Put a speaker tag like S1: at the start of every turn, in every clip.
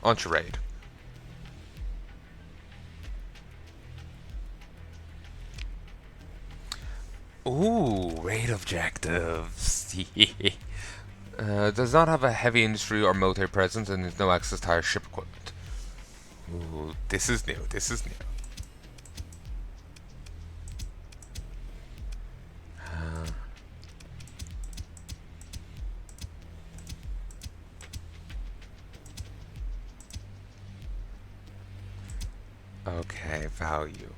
S1: Launch a raid. Ooh, raid objectives. Does not have a heavy industry or military presence and has no access to higher ship equipment. Ooh, this is new. This is new. Okay, value.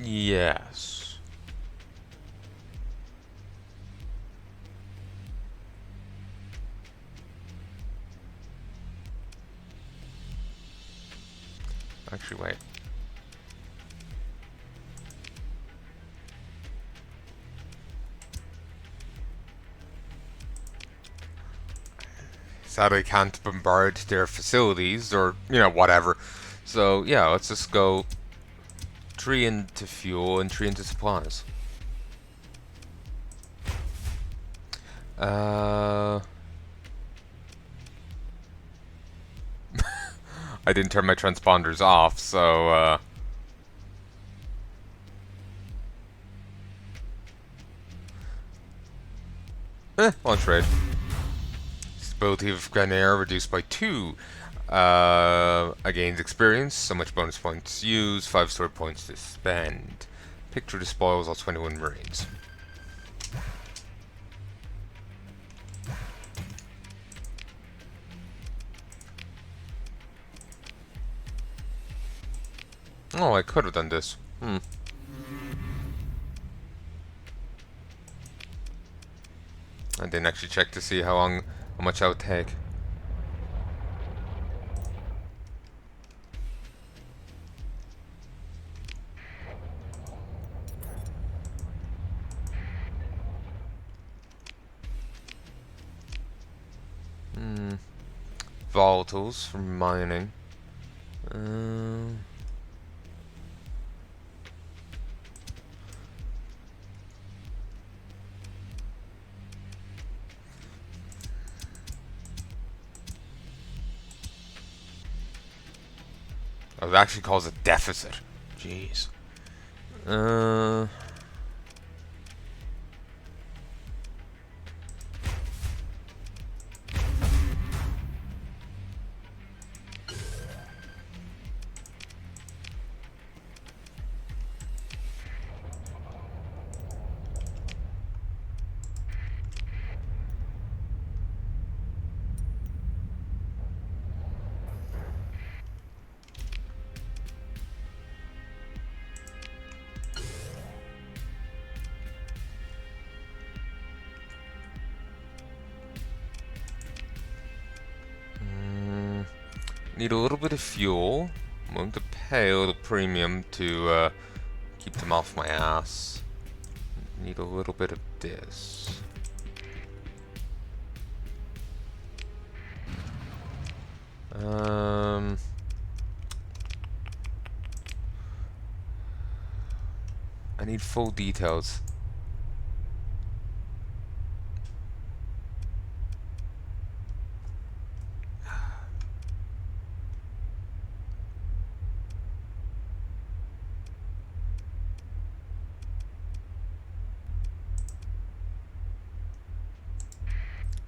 S1: Yes. Actually, wait. Sadly, can't bombard their facilities or, whatever. So, yeah, let's just go 3 into fuel and 3 into supplies. I didn't turn my transponders off, so, launch raid. Stability of Grenadier reduced by 2. I gained experience, so much bonus points used, 5 sword points to spend. Picture the spoils, all 21 Marines. Oh, I could have done this. I didn't actually check to see how much I would take. Volatiles from mining. Oh, it actually calls a deficit. Jeez. Need a little bit of fuel. I'm willing to pay a little premium to keep them off my ass. Need a little bit of this. I need full details.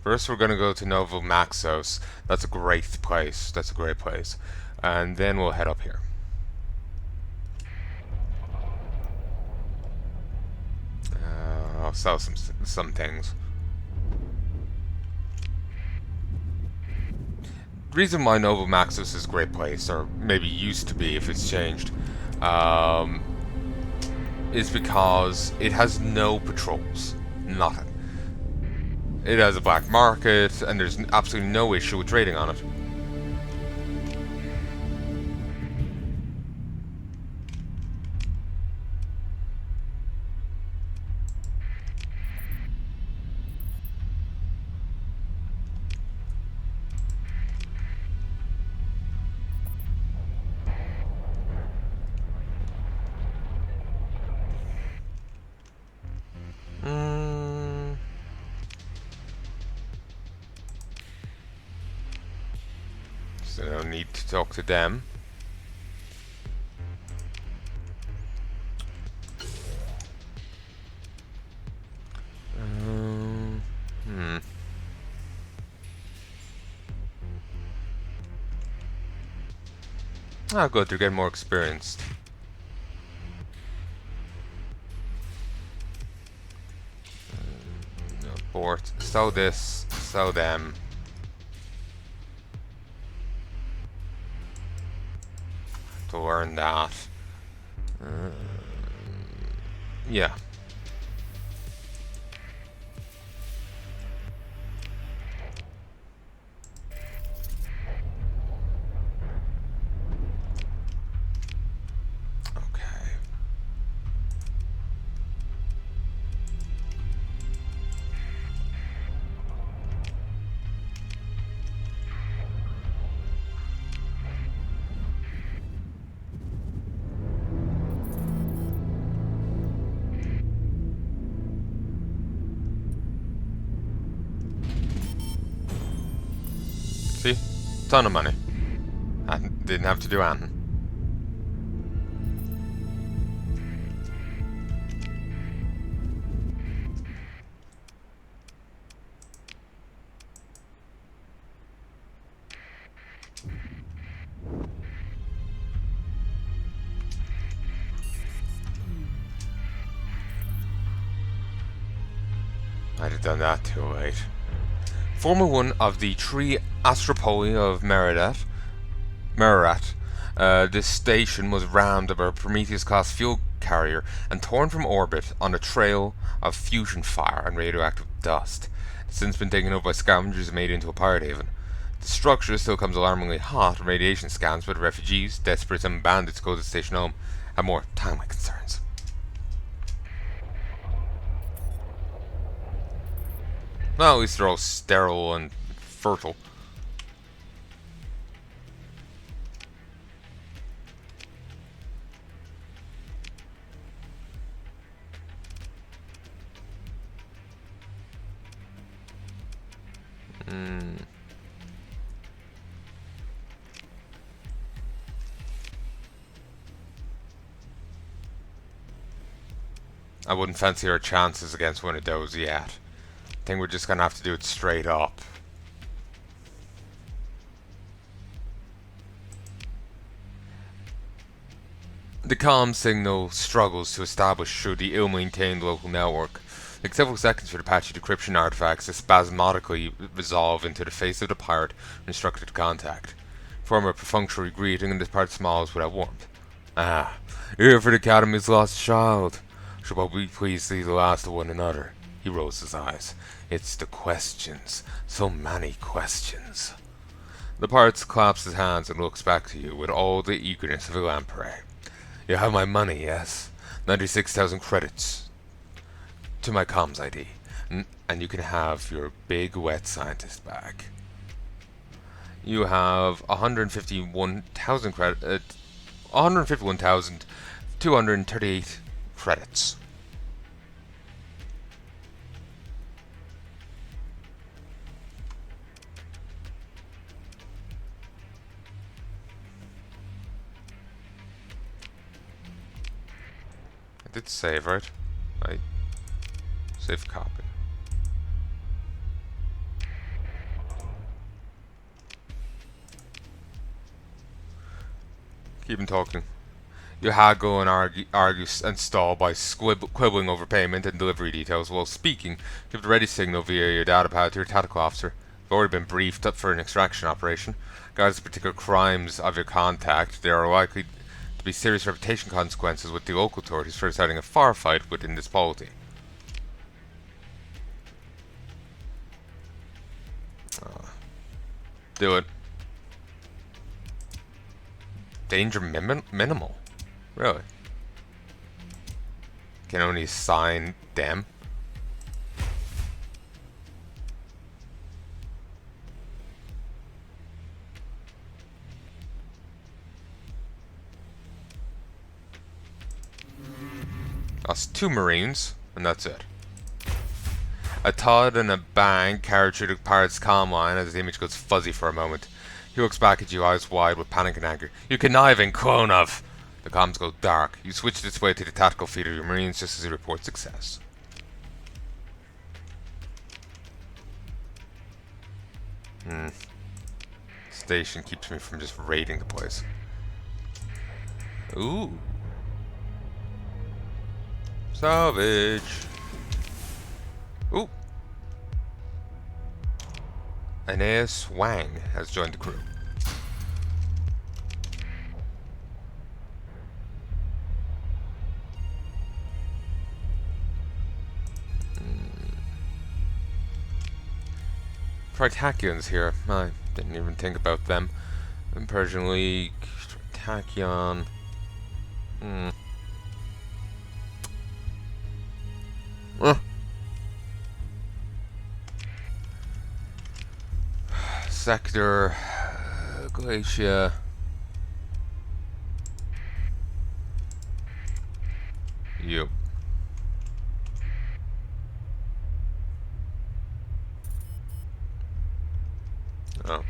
S1: First, we're gonna go to Novo Maxos. That's a great place. That's a great place. And then we'll head up here. I'll sell some things. The reason why Novo Maxos is a great place, or maybe used to be if it's changed, is because it has no patrols. Nothing. It has a black market, and there's absolutely no issue with trading on it. So no need to talk to them. Oh good, they're getting more experienced. Abort. Sell this, sell them. To learn that. Yeah. See? Ton of money. I didn't have to do anything. I'd have done that too late. Former one of the three Astropoli of Meradat, this station was rammed by a Prometheus-class fuel carrier and torn from orbit on a trail of fusion fire and radioactive dust. It's since been taken over by scavengers and made into a pirate haven. The structure still comes alarmingly hot on radiation scans, but refugees, desperate and bandits go to the station home have more timely concerns. Well, at least they're all sterile and fertile. I wouldn't fancy our chances against one of those yet. I think we're just gonna have to do it straight up. The comm signal struggles to establish through the ill-maintained local network. It takes several seconds for the patchy decryption artifacts to spasmodically resolve into the face of the pirate when instructed to contact. Form a perfunctory greeting and the pirate smiles without warmth. Ah, here for the Academy's lost child. Shall we please see the last of one another? He rolls his eyes. It's the questions. So many questions. The pirate claps his hands and looks back to you with all the eagerness of a lamprey. You have my money, yes? 96,000 credits to my comms ID. And you can have your big wet scientist back. You have 151,000 credits. 151,238 credits. I did save, right? I save copy. Keep him talking. You haggle and argue and stall by quibbling over payment and delivery details. While speaking, give the ready signal via your datapad to your tactical officer. You've already been briefed up for an extraction operation. Regards the particular crimes of your contact, there are likely to be serious reputation consequences with the local authorities for starting a firefight within this polity. Do it. Danger minimal. Really? Can only assign them. That's 2 Marines, and that's it. A thud and a bang carried through the pirate's comm line as the image goes fuzzy for a moment. He looks back at you, eyes wide with panic and anger. You conniving clone of! The comms go dark. You switch this way to the tactical feed of your Marines just as he reports success. Station keeps me from just raiding the place. Ooh. Salvage. Ooh. Aeneas Wang has joined the crew. Tritachians here. I didn't even think about them. Persian League, Tritachion. Sector, Galatia. Yep. Oh.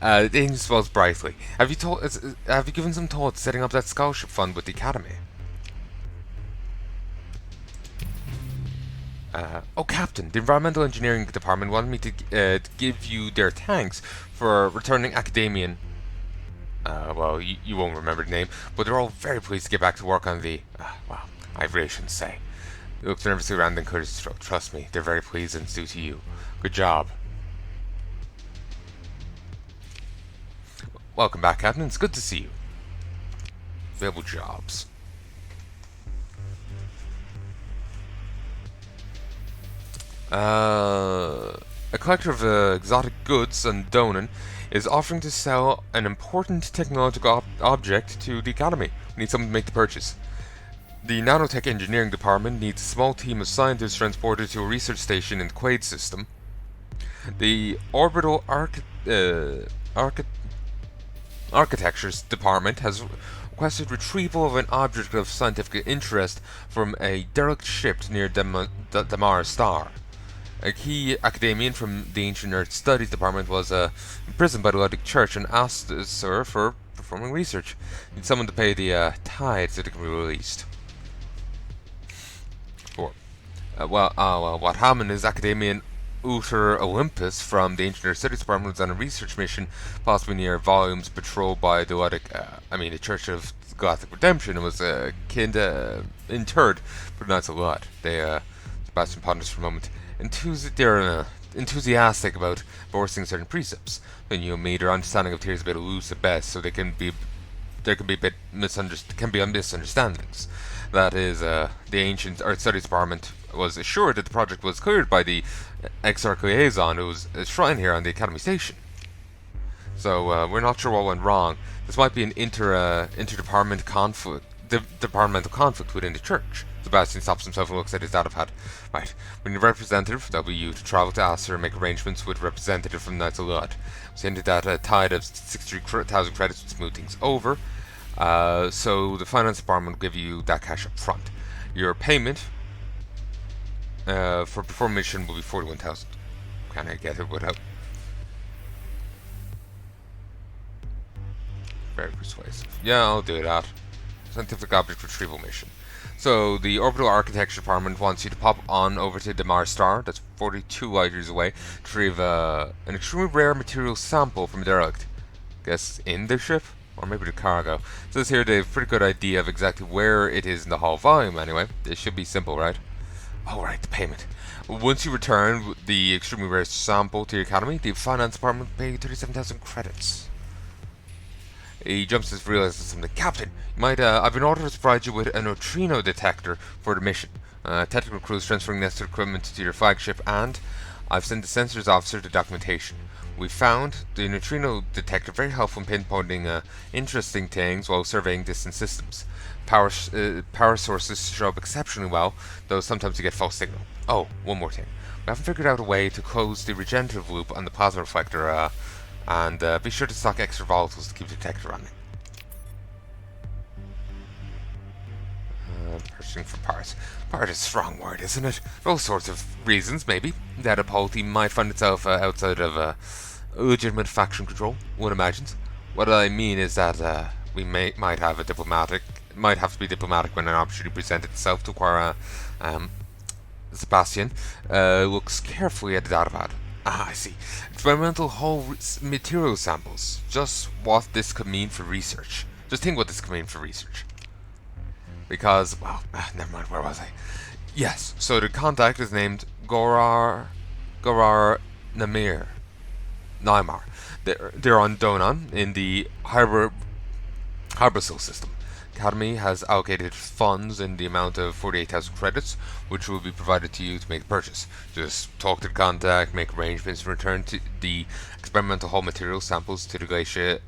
S1: Aiden smiles brightly. Have you given some thought to setting up that scholarship fund with the Academy? Oh, Captain, the Environmental Engineering Department wanted me to give you their thanks for returning academian. Well, you won't remember the name, but they're all very pleased to get back to work on the. Well, I really shouldn't say. He looks nervously around and clears his throat. Trust me, they're very pleased and it's due to you. Good job. Welcome back, Captain. It's good to see you. Available jobs. A collector of exotic goods on Donan is offering to sell an important technological object to the Academy. We need someone to make the purchase. The Nanotech Engineering Department needs a small team of scientists transported to a research station in the Quaid system. The Orbital Architectures Department has requested retrieval of an object of scientific interest from a derelict ship near Damar Star. A key academician from the Ancient Earth Studies Department was imprisoned by the Luddic Church and asked Sir for performing research. Need someone to pay the tithe so they can be released. 4. What happened is academician Uther Olympus from the Ancient Earth Studies Department was on a research mission, possibly near volumes patrolled by the Luddic, the Church of Galactic Redemption, and was interred for the Knights of Lud. Sebastian ponders for a moment. They're enthusiastic about enforcing certain precepts. Then you made their understanding of theories a bit loose at best, so there can be misunderstandings. That is, the Ancient Earth Studies Department was assured that the project was cleared by the Exarch Liaison, who was enshrined here on the Academy Station. So we're not sure what went wrong. This might be an interdepartmental conflict within the church. Sebastian stops himself and looks at his data pad. Right, we need a representative, that'll be you, to travel to Aster and make arrangements with a representative from the Knights of Lud. We send it at a tide of 63,000 credits to smooth things over. So the finance department will give you that cash up front. Your payment for performance mission will be 41,000. Can I get it without? Very persuasive. Yeah, I'll do that. Scientific object retrieval mission. So, the Orbital Architecture Department wants you to pop on over to the Mars star, that's 42 light years away, to retrieve an extremely rare material sample from a derelict. Guess in the ship? Or maybe the cargo. It says here they have a pretty good idea of exactly where it is in the hull volume anyway. It should be simple, right? Oh, right, the payment. Once you return the extremely rare sample to your academy, the finance department will pay you 37,000 credits. He jumps as realizes something. Captain, I've been ordered to provide you with a neutrino detector for the mission. Technical crew is transferring necessary equipment to your flagship, and I've sent the sensors officer to documentation. We found the neutrino detector very helpful in pinpointing interesting things while surveying distant systems. Power sources show up exceptionally well, though sometimes you get false signal. Oh, one more thing. We haven't figured out a way to close the regenerative loop on the plasma reflector, and be sure to stock extra volatiles to keep the detector running. Purchasing for parts. Part is a strong word, isn't it? For all sorts of reasons, maybe. That a polity might find itself outside of legitimate faction control, one imagines. What I mean is that we might have to be diplomatic when an opportunity presents itself to acquire Sebastian looks carefully at the datapad. Ah, I see. Experimental whole material samples. Just what this could mean for research. Just think what this could mean for research. Because, well, never mind, where was I? Yes, so the contact is named Gorar Naimar. They're on Donan in the Harbasil system. Academy has allocated funds in the amount of 48,000 credits, which will be provided to you to make the purchase. Just talk to the contact, make arrangements, and return to the experimental hull material samples to the Galatia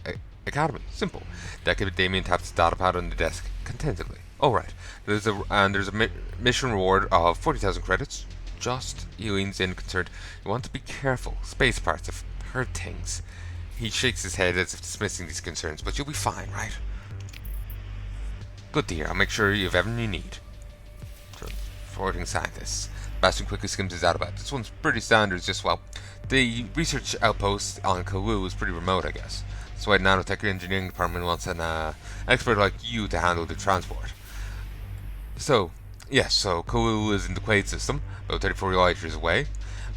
S1: Academy. Simple. Damien taps the datapad on the desk contentedly. Alright, there's a mission reward of 40,000 credits. Just, he leans in concerned. You want to be careful. Space parts have hurt things. He shakes his head as if dismissing these concerns, but you'll be fine, right? Good to hear. I'll make sure you have everything you need. Forwarding scientists. Bastion quickly skims his datapad. This one's pretty standard, just, well, the research outpost on Kawu is pretty remote, I guess. That's why the nanotech engineering department wants an expert like you to handle the transport. So, yes, so Kawu is in the Quaid system, about 34 light years away.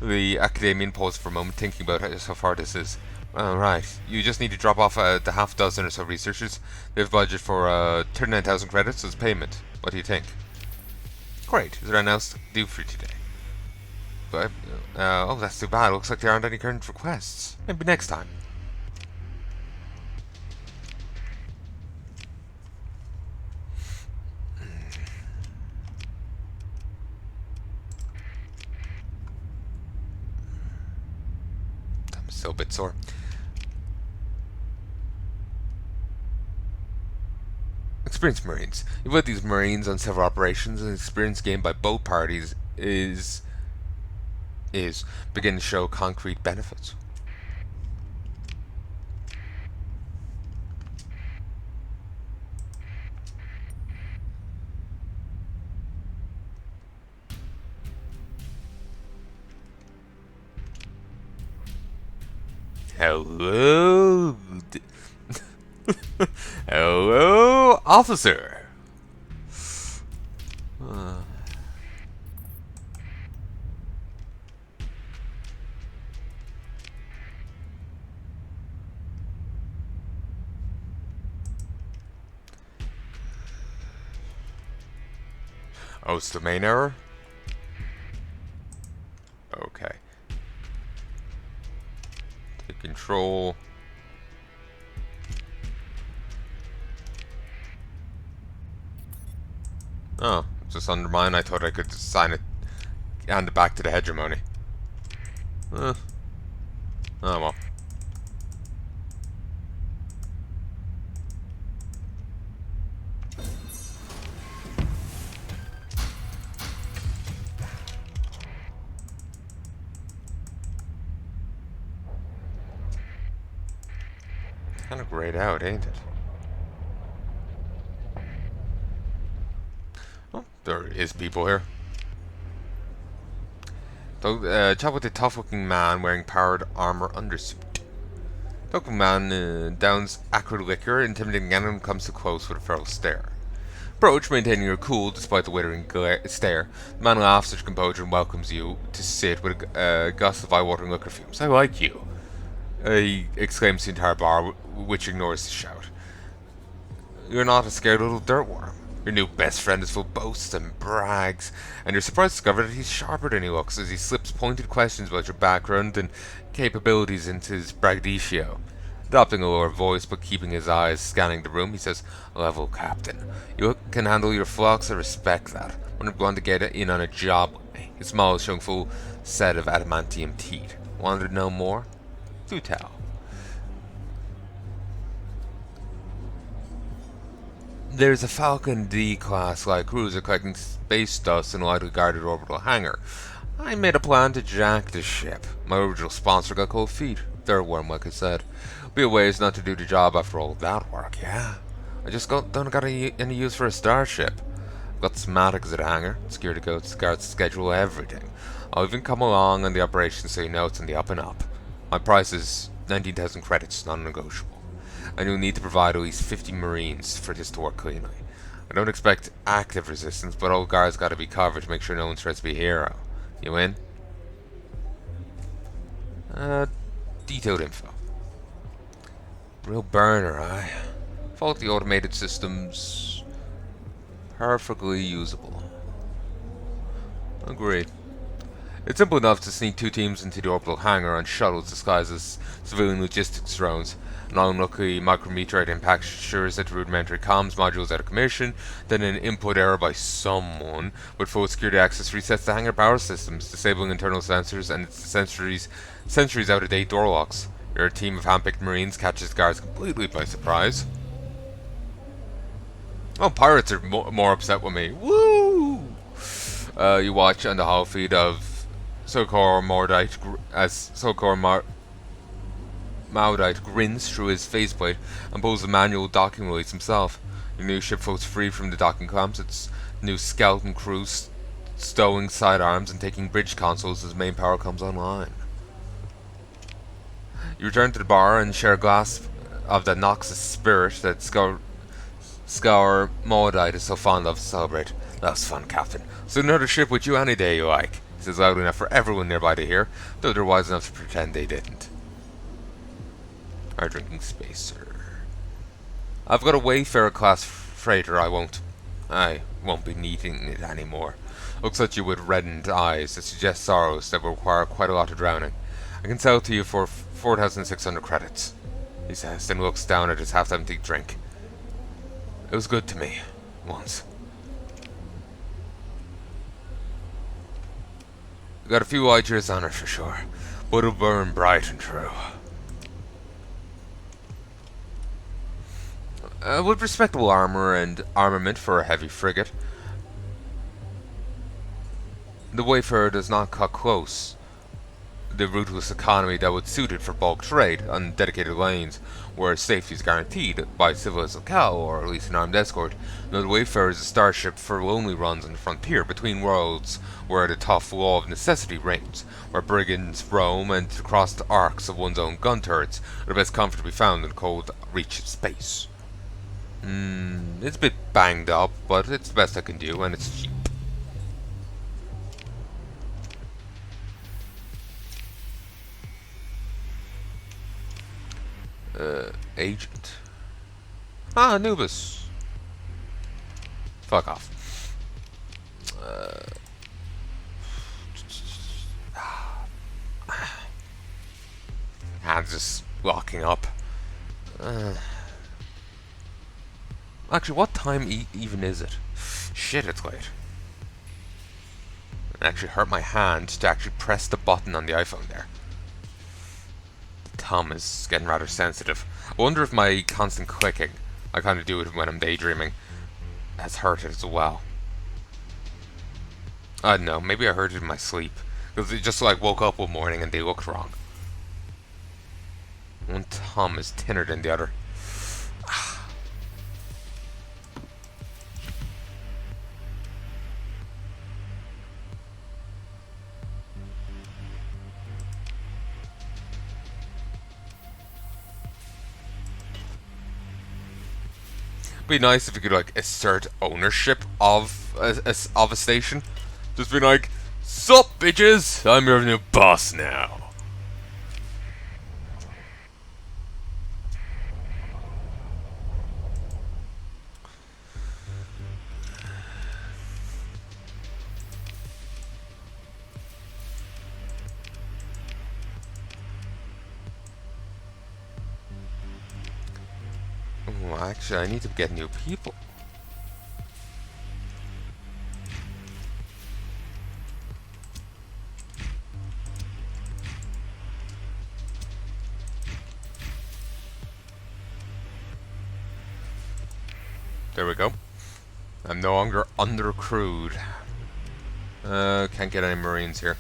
S1: The academian paused for a moment, thinking about how far this is. Right, you just need to drop off the half dozen or so researchers. They have a budget for 39,000 credits as payment. What do you think? Great. Is there anything else to do for you today? But, oh, that's too bad. Looks like there aren't any current requests. Maybe next time. I'm still a bit sore. Experienced Marines. You've led these Marines on several operations, and the experience gained by both parties is beginning to show concrete benefits. Hello, hello, officer. Oh, it's the main error? Okay. Take control. Oh, it's just under mine. I thought I could just sign it, hand it back to the hegemony. Oh well. Kind of grayed out, ain't it? Oh, there is people here. So, chat with a tough-looking man wearing powered armor undersuit. Local man downs acrid liquor, intimidating anyone who comes too close with a feral stare. Approach, maintaining your cool despite the withering stare. The man laughs at your composure and welcomes you to sit with a gust of eye-watering liquor fumes. I like you, he exclaims to the entire bar, which ignores the shout. You're not a scared little dirtworm. Your new best friend is full of boasts and brags, and you're surprised to discover that he's sharper than he looks as he slips pointed questions about your background and capabilities into his braggadocio. Adopting a lower voice but keeping his eyes scanning the room, he says, Level Captain. You can handle your flocks, I respect that. When I'm going to get in on a job with me. His smile is showing full set of adamantium teeth. Wanted to know more? Do tell. There's a Falcon D-class light cruiser collecting space dust in a lightly guarded orbital hangar. I made a plan to jack the ship. My original sponsor got cold feet. They're warm, like I said. Be a ways not to do the job after all that work, yeah. I just don't got any use for a starship. I've got schematics at the hangar, security codes, guards, schedule, everything. I'll even come along on the operation so you know it's on the up and up. My price is 19,000 credits, non-negotiable. And you'll need to provide at least 50 Marines for this to work cleanly. I don't expect active resistance, but all guards gotta be covered to make sure no one tries to be a hero. You in? Detailed info. Real burner, aye. Faulty automated systems. Perfectly usable. Agreed. It's simple enough to sneak two teams into the orbital hangar on shuttles disguised as civilian logistics drones. An unlucky micrometeorite impact ensures that the rudimentary comms module is out of commission, then an input error by someone with full security access resets the hangar power systems, disabling internal sensors and its centuries out-of-date door locks. Your team of handpicked Marines catches guards completely by surprise. Oh, pirates are more upset with me. Woo! You watch on the hall feed of Sokor Mordite as Sokor Maudite grins through his faceplate and pulls the manual docking release himself. Your new ship floats free from the docking clamps, its new skeleton crew stowing sidearms and taking bridge consoles as main power comes online. You return to the bar and share a glass of the Noxus spirit that Scour Maudite is so fond of to celebrate. That was fun, Captain. So another ship with you any day you like. He says loud enough for everyone nearby to hear, though they're wise enough to pretend they didn't. Our drinking space, sir. I've got a Wayfarer class freighter. I won't be needing it anymore. Looks at you with reddened eyes that suggest sorrows that will require quite a lot of drowning. I can sell it to you for 4,600 credits, he says, then looks down at his half-empty drink. It was good to me, once. Got a few light years on it for sure, but it'll burn bright and true. With respectable armor and armament for a heavy frigate, the Wayfarer does not cut close the ruthless economy that would suit it for bulk trade on dedicated lanes, where safety is guaranteed by civilized locale or at least an armed escort. Now the Wayfarer is a starship for lonely runs on the frontier between worlds, where the tough law of necessity reigns, where brigands roam and to cross the arcs of one's own gun turrets are the best comfort to be found in the cold reach of space. It's a bit banged up, but it's the best I can do, and it's cheap. Agent. Anubis. Fuck off. Hands just locking up. Actually, what time even is it? Shit, it's late. It actually hurt my hand to actually press the button on the iPhone there. The thumb is getting rather sensitive. I wonder if my constant clicking, I kind of do it when I'm daydreaming, has hurt it as well. I don't know, maybe I heard it in my sleep. Because it just like woke up one morning and they looked wrong. One thumb is thinner than the other. Be nice if you could like assert ownership of a station. Just be like, "Sup, bitches? I'm your new boss now." Oh, actually, I need to get new people. There we go. I'm no longer under-crewed. Can't get any Marines here.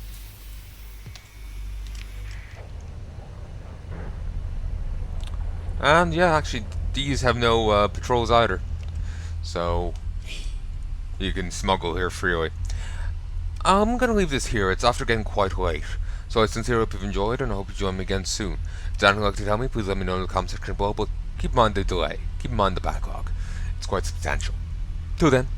S1: And yeah, actually, these have no patrols either. So, you can smuggle here freely. I'm gonna leave this here. It's after getting quite late. So I sincerely hope you've enjoyed, and I hope you join me again soon. If there's anything you'd like to tell me, please let me know in the comment section below, but keep in mind the delay. Keep in mind the backlog. It's quite substantial. Till then.